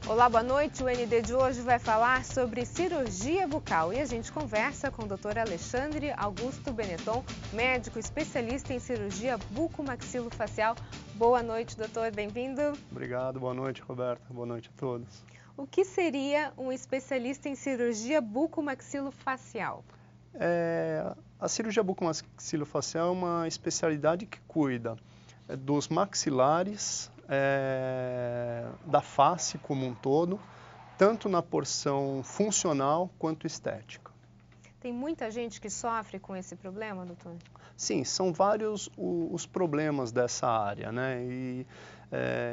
Olá, boa noite. O ND de hoje vai falar sobre cirurgia bucal e a gente conversa com o Dr. Alexandre Augusto Benetton, médico especialista em cirurgia bucomaxilofacial. Boa noite, doutor. Bem-vindo. Obrigado. Boa noite, Roberta. Boa noite a todos. O que seria um especialista em cirurgia bucomaxilofacial? A cirurgia bucomaxilofacial é uma especialidade que cuida dos maxilares, da face como um todo, tanto na porção funcional quanto estética. Tem muita gente que sofre com esse problema, doutor? Sim, são vários os problemas dessa área, né? E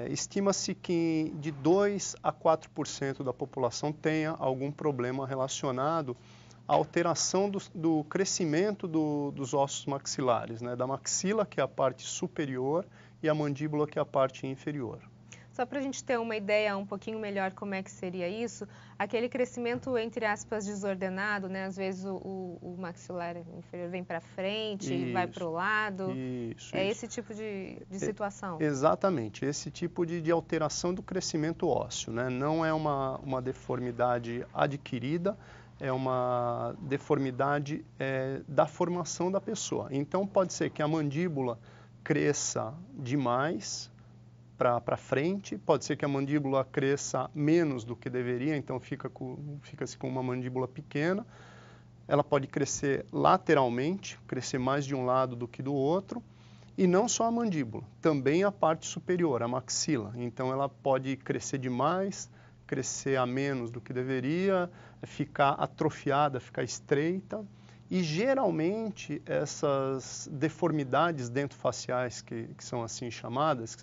estima-se que de 2 a 4% da população tenha algum problema relacionado à alteração do crescimento dos ossos maxilares, né? Da maxila, que é a parte superior, e a mandíbula, que é a parte inferior. Só para a gente ter uma ideia um pouquinho melhor como é que seria isso, aquele crescimento, entre aspas, desordenado, né? Às vezes o maxilar inferior vem para frente e vai para o lado. Isso. Esse tipo de situação? Exatamente, esse tipo de alteração do crescimento ósseo, né? Não é uma deformidade adquirida, é uma deformidade da formação da pessoa. Então pode ser que a mandíbula cresça demais para frente, pode ser que a mandíbula cresça menos do que deveria, então fica-se com uma mandíbula pequena. Ela pode crescer lateralmente, crescer mais de um lado do que do outro, e não só a mandíbula, também a parte superior, a maxila. Então ela pode crescer demais, crescer a menos do que deveria, ficar atrofiada, ficar estreita. E geralmente essas deformidades dentofaciais, que são assim chamadas,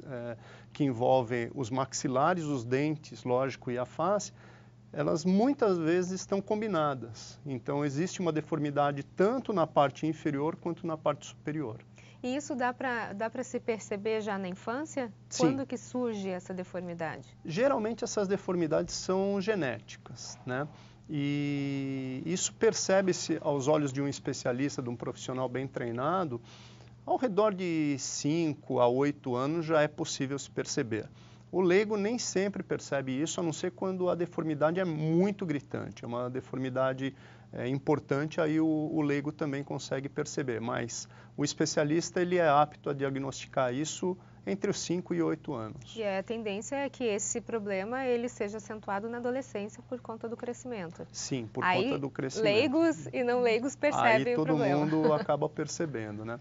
que envolvem os maxilares, os dentes, lógico, e a face, elas muitas vezes estão combinadas. Então existe uma deformidade tanto na parte inferior quanto na parte superior. E isso dá para se perceber já na infância? Sim. Quando que surge essa deformidade? Geralmente essas deformidades são genéticas, né? E isso percebe-se aos olhos de um especialista, de um profissional bem treinado, ao redor de 5 a 8 anos já é possível se perceber. O leigo nem sempre percebe isso, a não ser quando a deformidade é muito gritante, é uma deformidade importante, aí o leigo também consegue perceber, mas o especialista ele é apto a diagnosticar isso entre os 5 e 8 anos. E a tendência é que esse problema ele seja acentuado na adolescência por conta do crescimento. Sim, por conta do crescimento. Leigos e não leigos percebem o problema. Aí todo mundo acaba percebendo, né?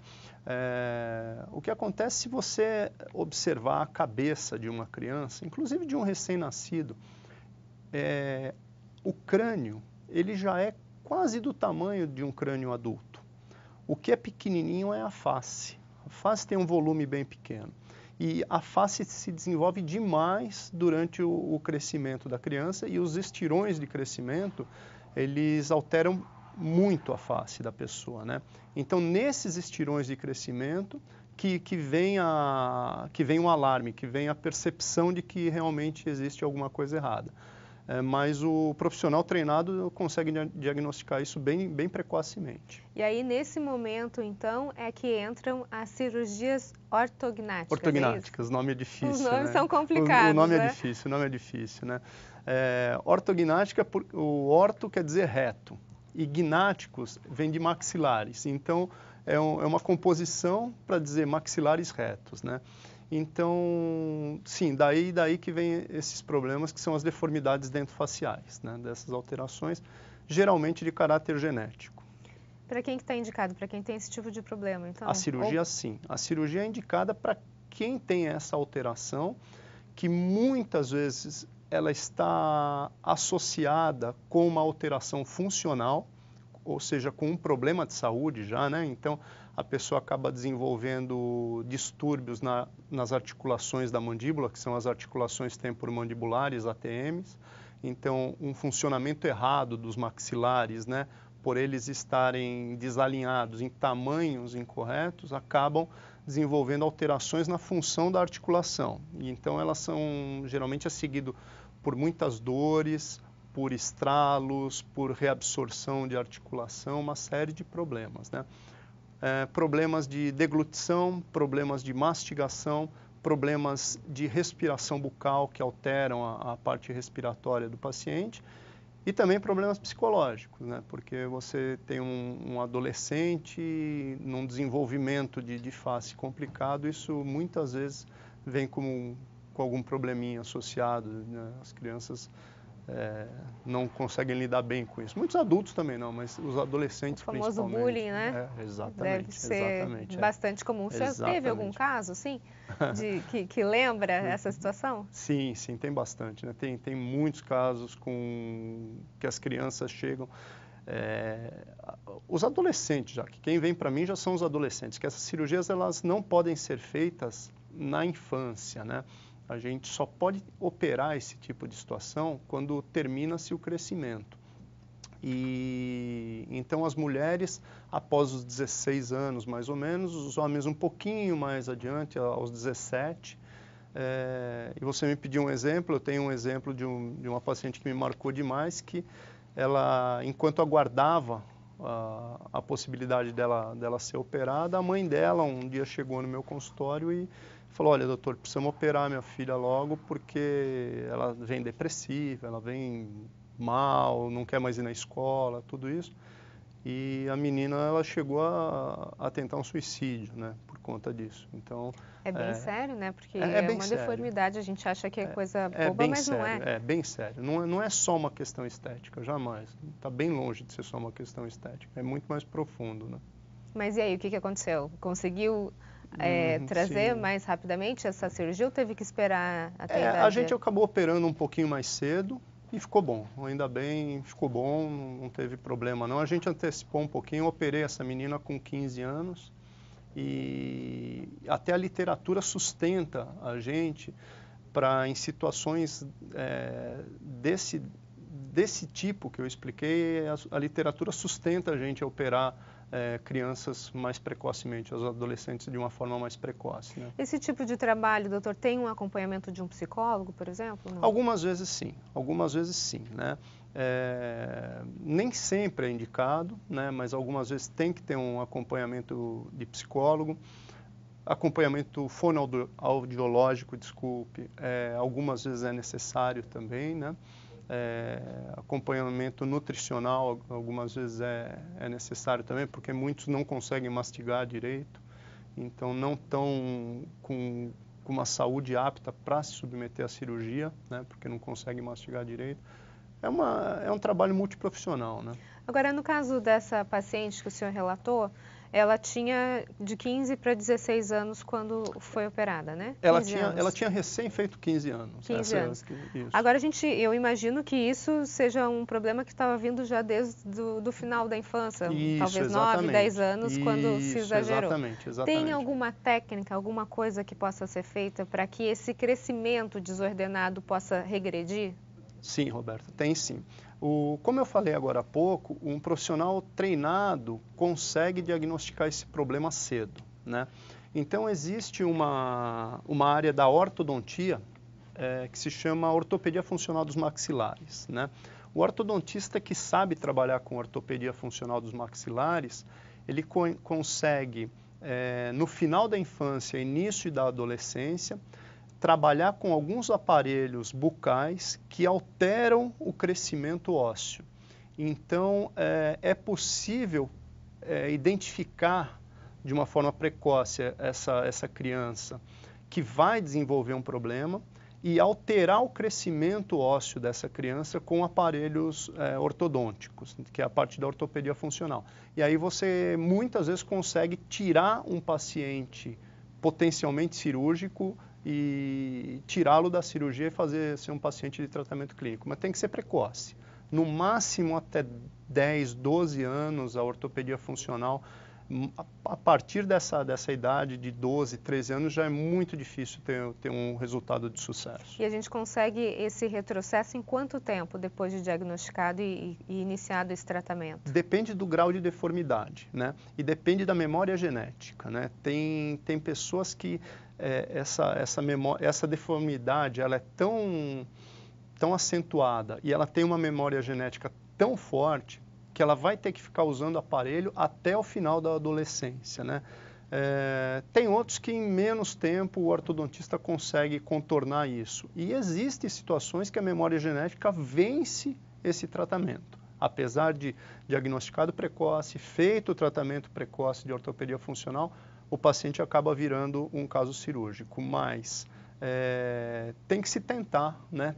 O que acontece se você observar a cabeça de uma criança, inclusive de um recém-nascido, o crânio ele já é quase do tamanho de um crânio adulto. O que é pequenininho é a face. A face tem um volume bem pequeno. E a face se desenvolve demais durante o crescimento da criança e os estirões de crescimento, eles alteram muito a face da pessoa, né? Então, nesses estirões de crescimento que vem um alarme, que vem a percepção de que realmente existe alguma coisa errada. Mas o profissional treinado consegue diagnosticar isso bem precocemente. E aí, nesse momento, então, é que entram as cirurgias ortognáticas. Ortognáticas, o nome é difícil. Os nomes né? são complicados, o nome né? é difícil, né? Ortognática, o orto quer dizer reto, e gnáticos vem de maxilares. Então, é uma composição para dizer maxilares retos, né? Então, sim, daí que vem esses problemas que são as deformidades dentofaciais, né? Dessas alterações, geralmente de caráter genético. Para quem que está indicado? Para quem tem esse tipo de problema, então? A cirurgia, sim. A cirurgia é indicada para quem tem essa alteração, que muitas vezes ela está associada com uma alteração funcional, ou seja, com um problema de saúde já, né? Então, a pessoa acaba desenvolvendo distúrbios nas articulações da mandíbula, que são as articulações temporomandibulares, ATMs. Então, um funcionamento errado dos maxilares, né? Por eles estarem desalinhados em tamanhos incorretos, acabam desenvolvendo alterações na função da articulação. E então, elas são geralmente seguido por muitas dores, por estralos, por reabsorção de articulação, uma série de problemas, né? Problemas de deglutição, problemas de mastigação, problemas de respiração bucal que alteram a parte respiratória do paciente e também problemas psicológicos, né? Porque você tem um adolescente num desenvolvimento de face complicado, isso muitas vezes vem com algum probleminha associado, né? As crianças não conseguem lidar bem com isso. Muitos adultos também não, mas os adolescentes principalmente. O famoso bullying, né? Exatamente. Deve ser exatamente, bastante comum. Você exatamente. teve algum caso, sim, que lembra essa situação? Sim, tem bastante, né? Tem muitos casos que as crianças chegam. Os adolescentes, já que quem vem para mim já são os adolescentes, que essas cirurgias elas não podem ser feitas na infância, né? A gente só pode operar esse tipo de situação quando termina-se o crescimento. E então as mulheres, após os 16 anos mais ou menos, os homens um pouquinho mais adiante, aos 17. E você me pediu um exemplo, eu tenho um exemplo de uma paciente que me marcou demais, que ela, enquanto aguardava a possibilidade dela ser operada, a mãe dela um dia chegou no meu consultório e falou: olha, doutor, precisamos operar minha filha logo porque ela vem depressiva, ela vem mal, não quer mais ir na escola, tudo isso. E a menina, ela chegou a tentar um suicídio, né, por conta disso. Então, é bem sério, né? Porque bem uma sério. Deformidade, a gente acha que é coisa boba, bem mas sério, não é. É bem sério. Não é só uma questão estética, jamais. Está bem longe de ser só uma questão estética. É muito mais profundo, né? Mas e aí, o que aconteceu? Conseguiu trazer sim. mais rapidamente essa cirurgia ou teve que esperar até a idade? A gente acabou operando um pouquinho mais cedo e ficou bom. Ainda bem, ficou bom, não teve problema não. A gente antecipou um pouquinho, eu operei essa menina com 15 anos e até a literatura sustenta a gente para, em situações desse tipo que eu expliquei, a literatura sustenta a gente a operar crianças mais precocemente, os adolescentes de uma forma mais precoce. Né? Esse tipo de trabalho, doutor, tem um acompanhamento de um psicólogo, por exemplo? Não? Algumas vezes sim, né? Nem sempre é indicado, né? Mas algumas vezes tem que ter um acompanhamento de psicólogo, acompanhamento fonoaudiológico, algumas vezes é necessário também, né? Acompanhamento nutricional algumas vezes é necessário também, porque muitos não conseguem mastigar direito, então não estão com uma saúde apta para se submeter à cirurgia, né, porque não conseguem mastigar direito. É um trabalho multiprofissional, né? Agora, no caso dessa paciente que o senhor relatou, ela tinha de 15 para 16 anos quando foi operada, né? Ela tinha recém feito 15 anos. 15 anos. Isso. Agora, eu imagino que isso seja um problema que estava vindo já desde do final da infância, Isso, talvez exatamente. 9, 10 anos, quando se exagerou. Exatamente. Tem alguma técnica, alguma coisa que possa ser feita para que esse crescimento desordenado possa regredir? Sim, Roberto, tem sim. Como eu falei agora há pouco, um profissional treinado consegue diagnosticar esse problema cedo, né? Então, existe uma área da ortodontia que se chama ortopedia funcional dos maxilares, né? O ortodontista que sabe trabalhar com ortopedia funcional dos maxilares, ele consegue, no final da infância, início da adolescência, trabalhar com alguns aparelhos bucais que alteram o crescimento ósseo. Então, é possível identificar de uma forma precoce essa criança que vai desenvolver um problema e alterar o crescimento ósseo dessa criança com aparelhos ortodônticos, que é a parte da ortopedia funcional. E aí você muitas vezes consegue tirar um paciente potencialmente cirúrgico e tirá-lo da cirurgia e ser um paciente de tratamento clínico. Mas tem que ser precoce. No máximo até 10, 12 anos, a ortopedia funcional, a partir dessa idade de 12, 13 anos, já é muito difícil ter um resultado de sucesso. E a gente consegue esse retrocesso em quanto tempo depois de diagnosticado e iniciado esse tratamento? Depende do grau de deformidade, né? E depende da memória genética, né? Tem pessoas que essa deformidade ela é tão acentuada e ela tem uma memória genética tão forte que ela vai ter que ficar usando aparelho até o final da adolescência, né? Tem outros que em menos tempo o ortodontista consegue contornar isso. E existem situações que a memória genética vence esse tratamento. Apesar de diagnosticado precoce, feito o tratamento precoce de ortopedia funcional, o paciente acaba virando um caso cirúrgico. Mas tem que se tentar, né,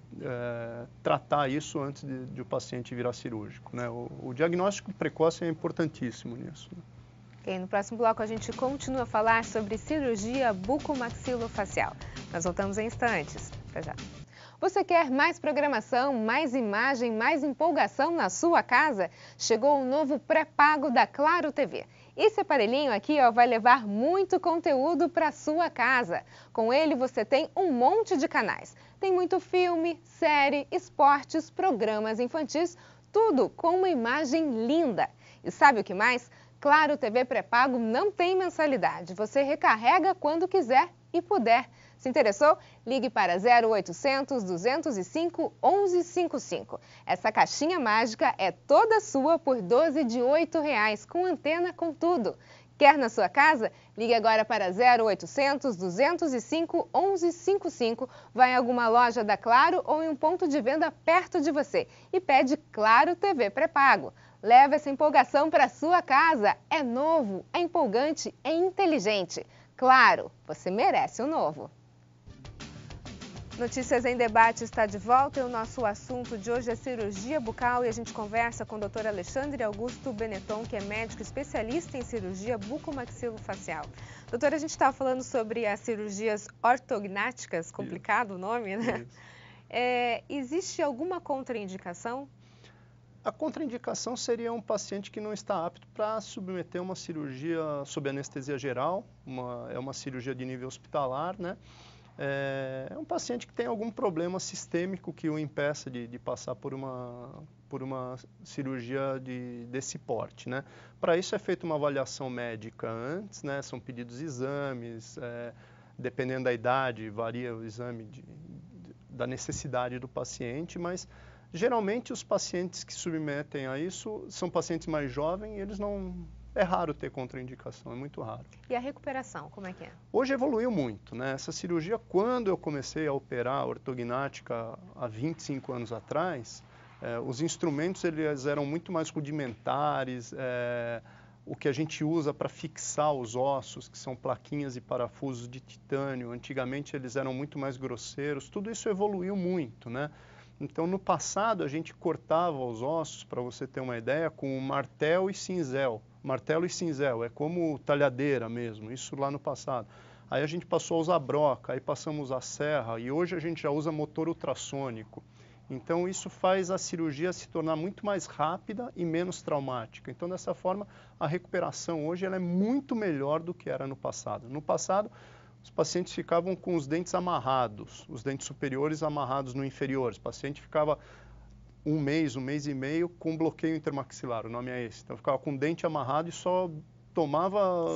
tratar isso antes de o paciente virar cirúrgico, né? O diagnóstico precoce é importantíssimo nisso, né? Okay, no próximo bloco a gente continua a falar sobre cirurgia bucomaxilofacial. Nós voltamos em instantes. Até já. Você quer mais programação, mais imagem, mais empolgação na sua casa? Chegou o novo pré-pago da Claro TV. Esse aparelhinho aqui vai levar muito conteúdo para sua casa. Com ele você tem um monte de canais. Tem muito filme, série, esportes, programas infantis, tudo com uma imagem linda. E sabe o que mais? Claro TV pré-pago não tem mensalidade. Você recarrega quando quiser e puder. Se interessou? Ligue para 0800 205 1155. Essa caixinha mágica é toda sua por 12 de R$ 8,00, com antena com tudo. Quer na sua casa? Ligue agora para 0800 205 1155. Vai em alguma loja da Claro ou em um ponto de venda perto de você e pede Claro TV pré-pago. Leve essa empolgação para sua casa. É novo, é empolgante, é inteligente. Claro, você merece o novo. Notícias em Debate está de volta e o nosso assunto de hoje é cirurgia bucal e a gente conversa com o Dr. Alexandre Augusto Benetton, que é médico especialista em cirurgia bucomaxilofacial. Doutor, a gente estava falando sobre as cirurgias ortognáticas, complicado o nome, né? Existe alguma contraindicação? A contraindicação seria um paciente que não está apto para submeter uma cirurgia sob anestesia geral, é uma cirurgia de nível hospitalar, né? É um paciente que tem algum problema sistêmico que o impeça de passar por uma cirurgia desse porte, né? Para isso é feita uma avaliação médica antes, né? São pedidos exames, dependendo da idade, varia o exame da necessidade do paciente, mas geralmente os pacientes que submetem a isso são pacientes mais jovens e eles não... É raro ter contraindicação, é muito raro. E a recuperação, como é que é? Hoje evoluiu muito, né? Essa cirurgia, quando eu comecei a operar ortognática há 25 anos atrás, os instrumentos eles eram muito mais rudimentares, o que a gente usa para fixar os ossos, que são plaquinhas e parafusos de titânio, antigamente eles eram muito mais grosseiros, tudo isso evoluiu muito, né? Então, no passado, a gente cortava os ossos, para você ter uma ideia, com martelo e cinzel. Martelo e cinzel, é como talhadeira mesmo, isso lá no passado. Aí a gente passou a usar broca, aí passamos a serra, e hoje a gente já usa motor ultrassônico. Então, isso faz a cirurgia se tornar muito mais rápida e menos traumática. Então, dessa forma, a recuperação hoje ela é muito melhor do que era no passado. No passado, os pacientes ficavam com os dentes amarrados, os dentes superiores amarrados no inferior. O paciente ficava um mês e meio com bloqueio intermaxilar, o nome é esse. Então, ficava com o dente amarrado e só tomava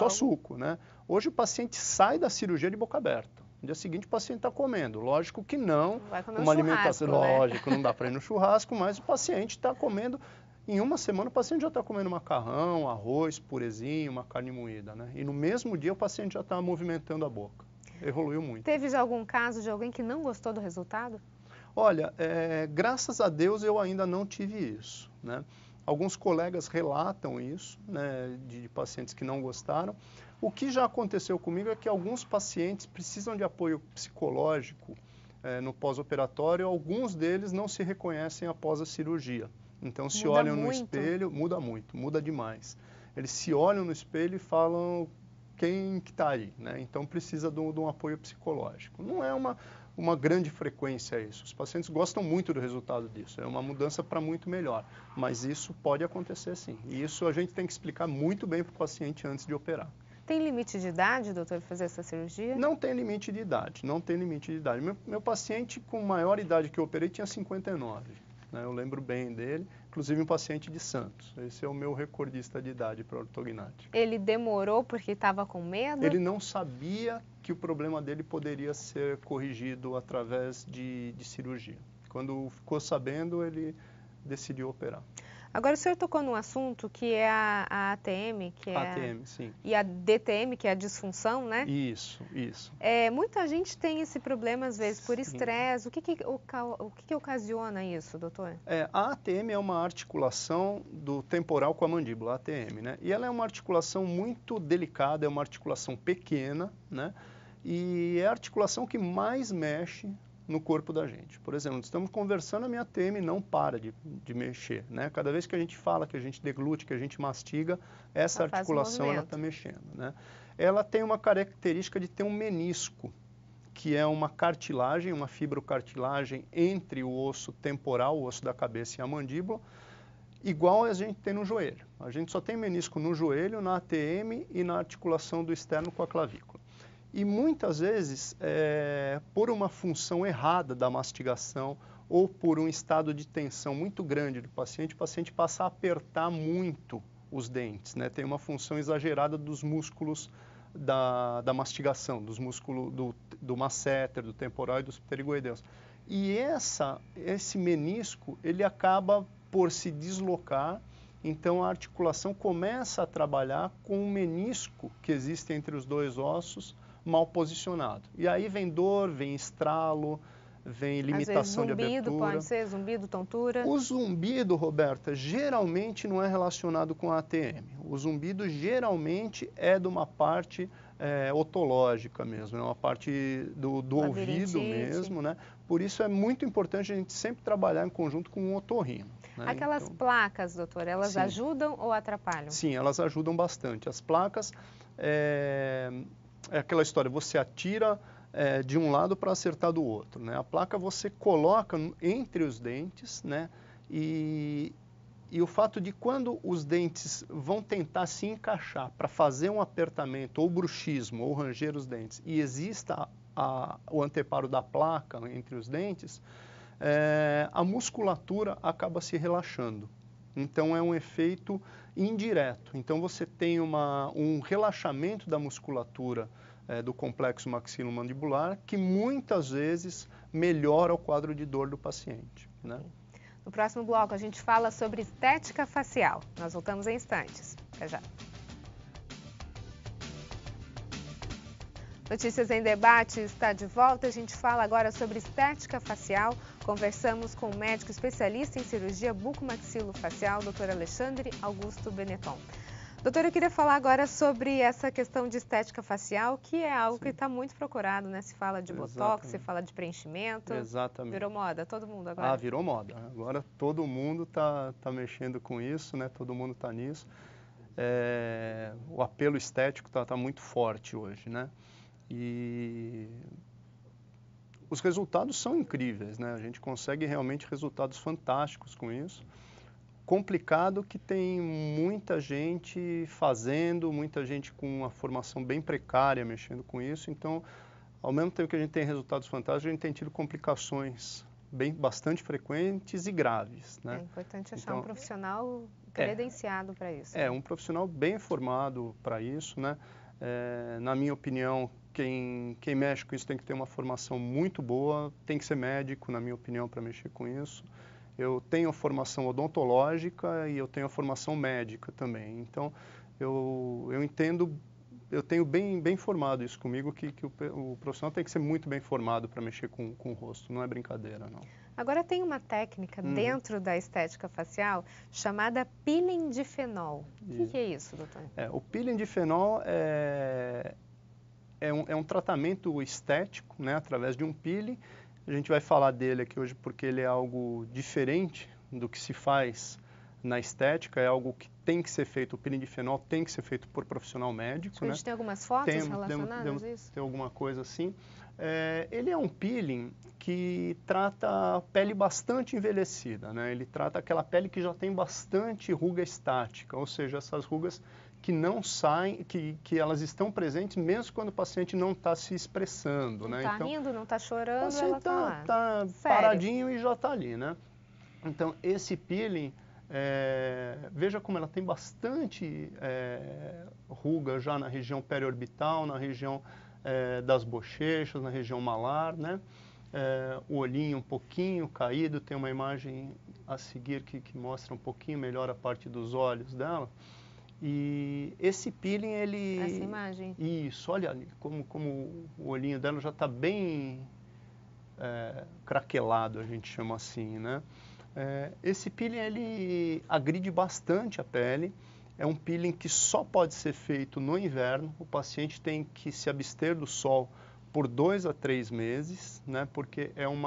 suco, né? Hoje o paciente sai da cirurgia de boca aberta. No dia seguinte o paciente está comendo. Lógico que não, vai comer uma alimentação, né? Lógico, não dá para ir no churrasco, mas o paciente está comendo. Em uma semana o paciente já está comendo macarrão, arroz, purezinho, uma carne moída, né? E no mesmo dia o paciente já está movimentando a boca. Evoluiu muito. Teve já algum caso de alguém que não gostou do resultado? Olha, graças a Deus eu ainda não tive isso, né? Alguns colegas relatam isso, né, de pacientes que não gostaram. O que já aconteceu comigo é que alguns pacientes precisam de apoio psicológico no pós-operatório, alguns deles não se reconhecem após a cirurgia. Então, se olham no espelho, muda muito, muda demais. Eles se olham no espelho e falam quem que está aí, né? Então, precisa de um apoio psicológico. Não é uma grande frequência isso. Os pacientes gostam muito do resultado disso. É uma mudança para muito melhor. Mas isso pode acontecer sim. E isso a gente tem que explicar muito bem para o paciente antes de operar. Tem limite de idade, doutor, para fazer essa cirurgia? Não tem limite de idade, não tem limite de idade. Meu paciente com maior idade que eu operei tinha 59. Né? Eu lembro bem dele, inclusive um paciente de Santos. Esse é o meu recordista de idade para ortognática. Ele demorou porque estava com medo? Ele não sabia que o problema dele poderia ser corrigido através de cirurgia. Quando ficou sabendo, ele decidiu operar. Agora, o senhor tocou num assunto que é a ATM, ATM, sim. E a DTM, que é a disfunção, né? Isso. Muita gente tem esse problema, às vezes, por Sim. estresse. O que ocasiona isso, doutor? A ATM é uma articulação do temporal com a mandíbula, a ATM, né? E ela é uma articulação muito delicada, é uma articulação pequena, né? E é a articulação que mais mexe no corpo da gente. Por exemplo, estamos conversando, a minha ATM não para de mexer, né? Cada vez que a gente fala, que a gente deglute, que a gente mastiga, essa articulação ela está mexendo, né? Ela tem uma característica de ter um menisco, que é uma cartilagem, uma fibrocartilagem entre o osso temporal, o osso da cabeça e a mandíbula, igual a gente tem no joelho. A gente só tem menisco no joelho, na ATM e na articulação do externo com a clavícula. E muitas vezes, por uma função errada da mastigação ou por um estado de tensão muito grande do paciente, o paciente passa a apertar muito os dentes, né? Tem uma função exagerada dos músculos da mastigação, dos músculos do masseter, do temporal e dos pterigoideus. E esse menisco, ele acaba por se deslocar, então a articulação começa a trabalhar com o menisco que existe entre os dois ossos mal posicionado. E aí vem dor, vem estralo, vem limitação de abertura. Zumbido, pode ser zumbido, tontura? O zumbido, Roberta, geralmente não é relacionado com a ATM. O zumbido geralmente é de uma parte otológica mesmo, é uma parte do ouvido mesmo, né? Por isso é muito importante a gente sempre trabalhar em conjunto com o otorrino. Né? Aquelas placas, doutor, elas ajudam ou atrapalham? Sim, elas ajudam bastante. As placas, é aquela história, você atira de um lado para acertar do outro, né? A placa você coloca entre os dentes, né? E o fato de quando os dentes vão tentar se encaixar para fazer um apertamento ou bruxismo ou ranger os dentes e exista o anteparo da placa entre os dentes, a musculatura acaba se relaxando. Então é um efeito indireto. Então você tem um relaxamento da musculatura do complexo maxilomandibular que muitas vezes melhora o quadro de dor do paciente, né? No próximo bloco a gente fala sobre estética facial. Nós voltamos em instantes. Até já. Notícias em Debate está de volta. A gente fala agora sobre estética facial. Conversamos com o médico especialista em cirurgia bucomaxilofacial, Dr. Alexandre Augusto Benetton. Doutor, eu queria falar agora sobre essa questão de estética facial, que é algo que está muito procurado, né? Se fala de botox, se fala de preenchimento. Exatamente. Virou moda, todo mundo agora. Virou moda. Agora todo mundo tá mexendo com isso, né? Todo mundo está nisso. O apelo estético tá muito forte hoje, né? E os resultados são incríveis, né? A gente consegue realmente resultados fantásticos com isso. Complicado que tem muita gente fazendo, muita gente com uma formação bem precária mexendo com isso. Então, ao mesmo tempo que a gente tem resultados fantásticos, a gente tem tido complicações bastante frequentes e graves, né? É importante achar um profissional credenciado para isso. Um profissional bem formado para isso, né? Na minha opinião, quem mexe com isso tem que ter uma formação muito boa, tem que ser médico, na minha opinião, para mexer com isso. Eu tenho a formação odontológica e eu tenho a formação médica também. Então, eu entendo, eu tenho bem formado isso comigo, que o profissional tem que ser muito bem formado para mexer com o rosto, não é brincadeira, não. Agora tem uma técnica dentro da estética facial chamada peeling de fenol. O que é isso, doutor? O peeling de fenol é um tratamento estético, né, através de um peeling. A gente vai falar dele aqui hoje porque ele é algo diferente do que se faz na estética, é algo que tem que ser feito, o peeling de fenol tem que ser feito por profissional médico. A gente tem algumas fotos relacionadas a isso? Tem alguma coisa assim. Ele é um peeling que trata a pele bastante envelhecida, né? Ele trata aquela pele que já tem bastante ruga estática, ou seja, essas rugas que não saem, que elas estão presentes mesmo quando o paciente não está se expressando, né? Não está rindo, não está chorando, ela está lá. Está paradinho e já está ali, né? Então, esse peeling, veja como ela tem bastante ruga já na região periorbital, na região das bochechas, na região malar, né? o olhinho um pouquinho caído, tem uma imagem a seguir que mostra um pouquinho melhor a parte dos olhos dela. E esse peeling, ele... Essa imagem? Isso, olha ali, como o olhinho dela já está bem craquelado, a gente chama assim, né? Esse peeling, ele agride bastante a pele. É um peeling que só pode ser feito no inverno. O paciente tem que se abster do sol por 2 a 3 meses, né? Porque é um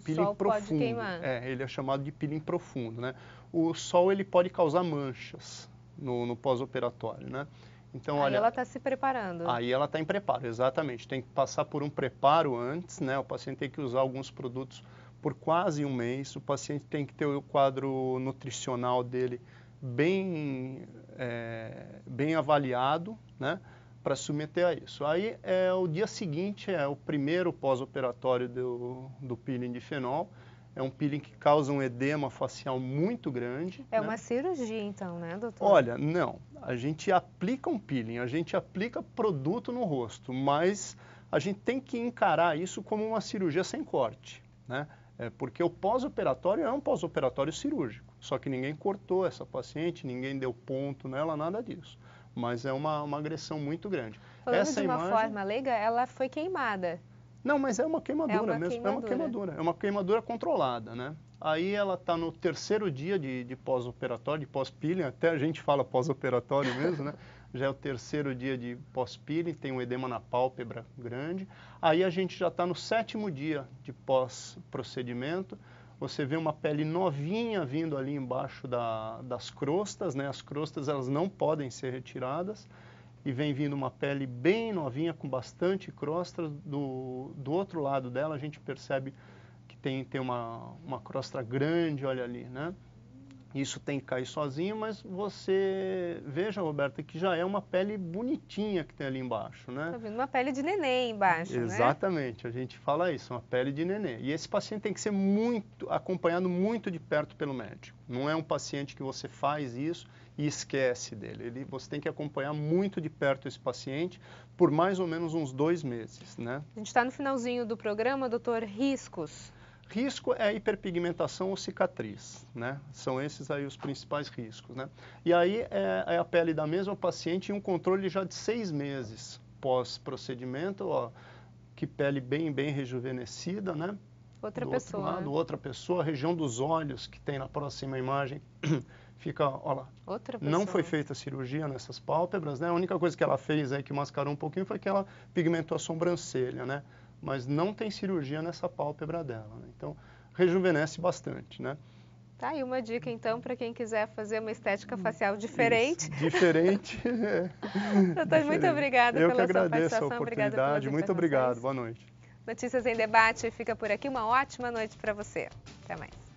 peeling sol profundo. pode queimar. Ele é chamado de peeling profundo, né? O sol, ele pode causar manchas no pós-operatório, né? Então, aí olha, ela está se preparando. Aí ela está em preparo, exatamente. Tem que passar por um preparo antes, né? O paciente tem que usar alguns produtos por quase um mês. O paciente tem que ter o quadro nutricional dele bem avaliado, né? Para submeter a isso. Aí, o dia seguinte é o primeiro pós-operatório do peeling de fenol. É um peeling que causa um edema facial muito grande. É uma cirurgia, então, né, doutor? Olha, não. A gente aplica um peeling, a gente aplica produto no rosto, mas a gente tem que encarar isso como uma cirurgia sem corte, né? Porque o pós-operatório é um pós-operatório cirúrgico, só que ninguém cortou essa paciente, ninguém deu ponto nela, nada disso. Mas é uma agressão muito grande. Falando essa de uma imagem... forma leiga, ela foi queimada. Não, mas é uma queimadura mesmo, queimadura. é uma queimadura, é uma queimadura controlada, né? Aí ela está no terceiro dia de pós-operatório, de pós-peeling, até a gente fala pós-operatório mesmo, né? Já é o terceiro dia de pós-peeling, tem um edema na pálpebra grande. Aí a gente já está no 7º dia de pós-procedimento, você vê uma pele novinha vindo ali embaixo das crostas, né? As crostas, elas não podem ser retiradas. E vem vindo uma pele bem novinha, com bastante crosta. Do outro lado dela, a gente percebe que tem uma crosta grande, olha ali, né? Isso tem que cair sozinho, mas você veja, Roberta, que já é uma pele bonitinha que tem ali embaixo, né? Tá vendo uma pele de neném embaixo, Exatamente, né? A gente fala isso, uma pele de neném. E esse paciente tem que ser acompanhado muito de perto pelo médico. Não é um paciente que você faz isso e esquece dele. Você tem que acompanhar muito de perto esse paciente por mais ou menos uns 2 meses, né? A gente está no finalzinho do programa, doutor. Riscos? Risco é hiperpigmentação ou cicatriz, né? São esses aí os principais riscos, né? E aí é a pele da mesma paciente e um controle já de 6 meses pós-procedimento, ó, que pele bem rejuvenescida, né? Outra do pessoa. Outro lado, outra pessoa, a região dos olhos que tem na próxima imagem fica, ó lá. Outra pessoa. Não foi feita cirurgia nessas pálpebras, né? A única coisa que ela fez aí que mascarou um pouquinho foi que ela pigmentou a sobrancelha, né? Mas não tem cirurgia nessa pálpebra dela, né? Então, rejuvenesce bastante, né? Tá aí uma dica, então, para quem quiser fazer uma estética facial diferente. Isso, diferente. Doutor, muito obrigada pela sua participação. Eu que agradeço a oportunidade. Muito obrigado. Boa noite. Notícias em Debate fica por aqui. Uma ótima noite para você. Até mais.